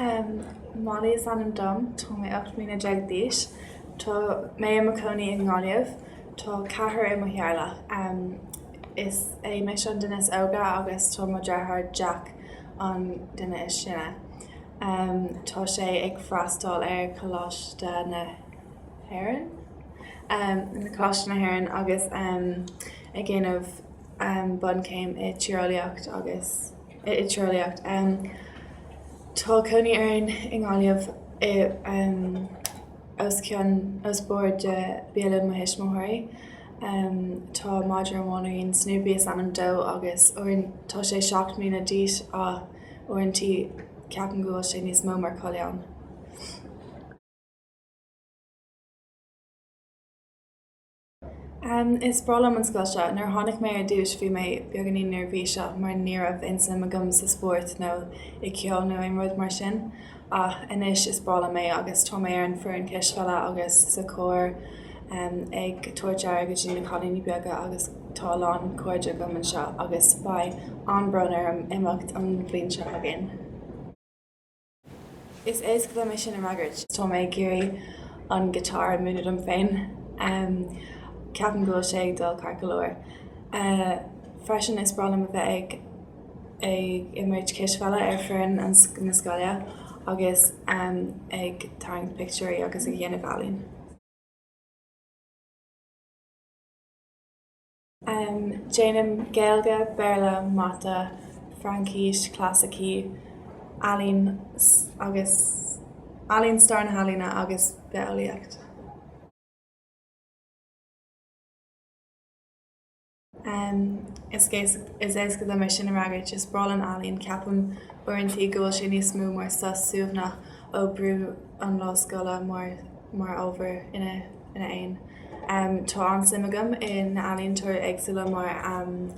Molly is an dom, tá mé 8 mína deag díos, tá mé am coní in gáileh, tá caithir im hearla. Is é mé an duine óga agus tá mo dearthar Jack an duine is sinne. Tá sé ag freastal choláiste na héireann. Na coláiste na héireann agus ag ggéanamh bun céim i tíreolaíocht agus i tíreolaíocht. Tá coní airn in gáileh os bord de bélan mo héis mthirí. Tá maidir amháin snúbí is an dó agus tá sé 7 mína díos a orintí ceapan gúil sé níos mó mar choileán. Is bralam an scoil seo, nar tháinig mé ar dúis bhí mé beaganí nervhí seo mar níorbh insa a gom sa sport nó i ceol nó im rud mar sin. Inis is bralam mé agus tá mé ar an fearr an cisfeile agus sa cóir ag tuairtear go dtí na cholíní beaga agus tá lán cóide gom an seo agus ba anbrunar am imeacht an bblion seo agin. Is éasc le mé sin am agart, tá mé géirí an gitar múnad am féin. Ceapan gúil sé ag dul carcolóir. Freisin is bralam a bheith ag imréid cisfeile ar fearr na scoile agus ag tarraingt picturí agus ag dhéanamh bhailín. Déanann Gaeilge, Béarla, Mata, Francíse, Clasací, Alín star na Halína agus Beolaíocht. Is éasca le mé sin am agart is bralan Alín ceapam orintí gúil sé níos mó mar sa suamhnach ó brú an lá scoile mar over ina aon. Tá an simagam in na Alín túir agsúla mar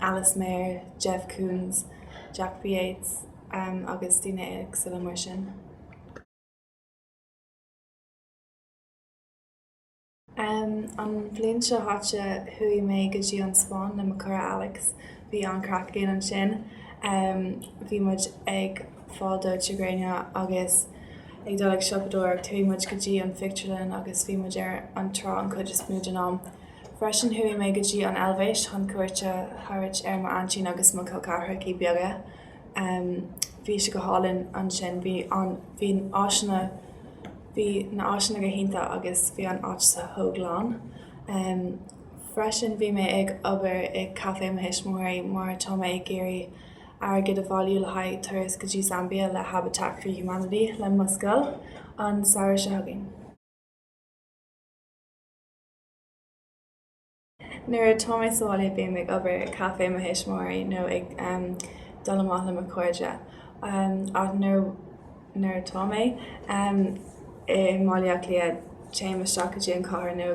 Alice Mayer, Jeff Koons, Jack Yates agus duine agsúla mar sin. An bblion seo háte thuí mé go dtí an Spáin na cura Alex bhí an crack géan an sin. Bhí muid ag fáilte Greannmhar agus ag dul ag siopadóir thuí muid go dtí an fictúlainn agus bhí muid ar an trá an chud is múid an am. Freisin thuí mé go dtí an Elvéis chun cuairte thairid ar mar antín agus mo caithraí beaga. Bhí se go hálann an sin bhí na áisina go hinnta agus bhí an áit sa thógláán. Freisin bhí mé ag obair ag caithimh mo héis mthirí mar tá mé ag géirí airgid a bhailiú le haid turas go dtí Zambia le Habitat for Humanity le mo scoil an saoire se againn. Nuair tá mé sála bhí mé ag obair ag caithimh mo héis mthirí nó ag dul amach le mo cóide. Nuair tá mé I máileach liad téimeteach go dtí an carr nó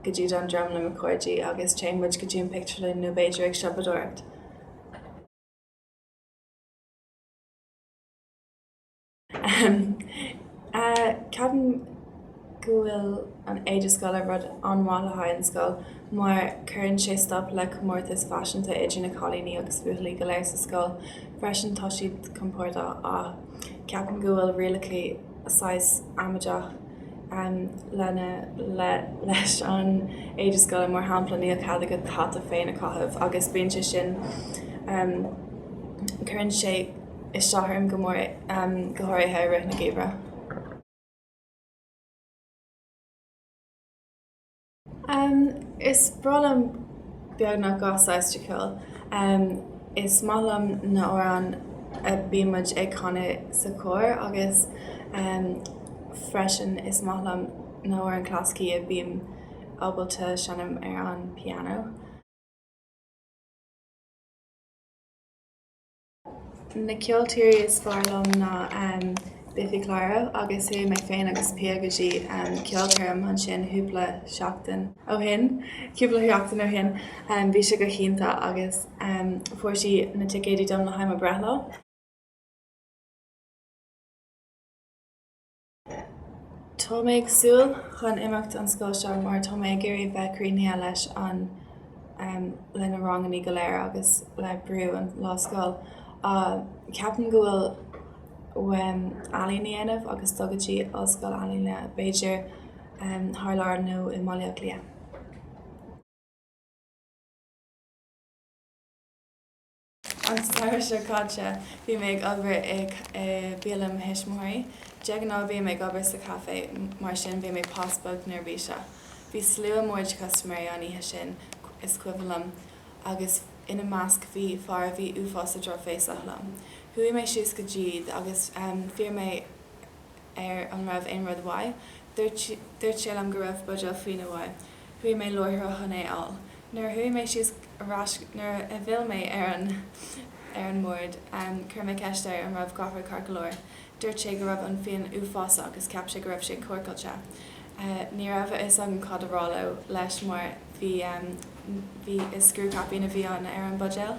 go dtí an drom le mo cóidí agus téimiid go dtí an pictiúlainn nó b'éidir ag siopadóirt. Ceapan go bhfuil an éide scoile rud anmhaith le an scoil mar chuireann sé stop le comórtas fashionanta idir na cholíní agus buachaí go léir sa scoil. Freisin tá siad compórta a ceapan go bhfuil rialacha asáis amaideach leis an éide scoile mar hampla níl cad go tata féin a caithimh agus bíonn sin chuireann sé is seachtaine go mór gothirithe roimh na gcéimhre. Is bralam beag na gásáiste ceol. Is málam na órán a bhímuid ag chana sa cóir agus freisin is málam na óir an cláscaí a bhím ábalta seanam ar an piano. Na ceoltóirí is fearlam na Biffy Clara agus hu mé féin agus peagadtí ceoltóirim an sin thúpla seachtaine ó hin, cúpla seachtaine ó hin, bhí sé go chinnta agus fuairtí na ticéadí dom le haim a brethla. Tá mé ag súil chun imeacht an scoil seo mar tá mé géirí bheith críne leis an le na ranganí go léir agus le brú an lá scoil. Ceapan go bhfuil alíanaanamh agus todhchaí ó scoil alína Beiidir thar nó I mbaile lia. An stair se caite bhí méid obair ag bíalam hisismóirí, deag ná bhí méid obair sa caé mar sin bhí méid pasbog nar bhí se. Bhí slua móid customary an ihe sin is cuilam agus ina másc bhí fearr bhí uafása dro fééisachlam. Thuaigh mé sios go ddíad agus fearr mé an raibh aon rud mhaith, dúirt sé am go raibh budal faoine mhaith. Thuaigh mé loithre chuné all. Nuair thuaigh mé sios nuair a bhfuil mé ar an mód chur mé ceisteir an raibh gafar carcolóir. Dúirt sé go raibh an féin uafása agus ceap sé go raibh sé cuaircailte. Ní raibh is an cadarrála leis mar bhí is scrúcapína bhí an ar an budgel.